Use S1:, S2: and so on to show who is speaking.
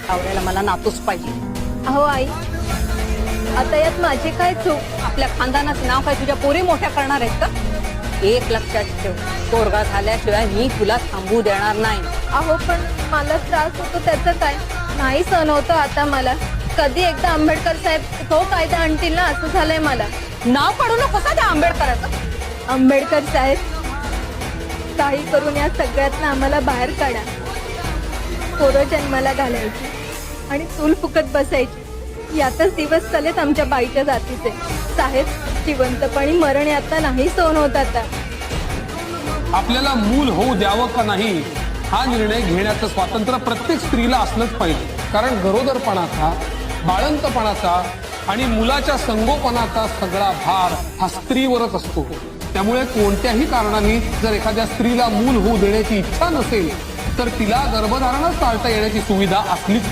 S1: आवडायला मला नातूच पाहिजे.
S2: अहो आई, आता यात माझे काय चूक?
S1: आपल्या खानदानाचं नाव काय तुझ्या पोरी मोठ्या करणार आहेत का? एक लक्षात ठेव, पोरगा झाल्याशिवाय मी तुला थांबू देणार नाही.
S2: अहो पण मला त्रास होतो त्याचं काय? नाही सहन होतं आता मला. कधी एकदा आंबेडकर साहेब तो कायदा आणतील ना असं झालंय मला.
S1: नाव काढू नको त्या आंबेडकराचं.
S2: आंबेडकर साहेब, काही करून या सगळ्यातनं आम्हाला बाहेर काढा. पोरं जन्माला घालायची आणि चूल फुकत बसायची, यातच दिवस चालेत आमच्या बाईच्या जातीचे. साहेब, जिवंतपणी मरण यातना नाही सहन होत आता.
S3: आपल्याला मूल होऊ द्यावं का नाही हा निर्णय घेण्याचं स्वातंत्र्य प्रत्येक स्त्रीला असलंच पाहिजे. कारण गरोदरपणाचा, बाळंतपणाचा आणि मुलाच्या संगोपनाचा सगळा भार हा स्त्रीवरच असतो. त्यामुळे कोणत्याही कारणाने जर एखाद्या स्त्रीला मूल होऊ देण्याची इच्छा नसेल तर तिला गर्भधारणच टाळता येण्याची सुविधा असलीच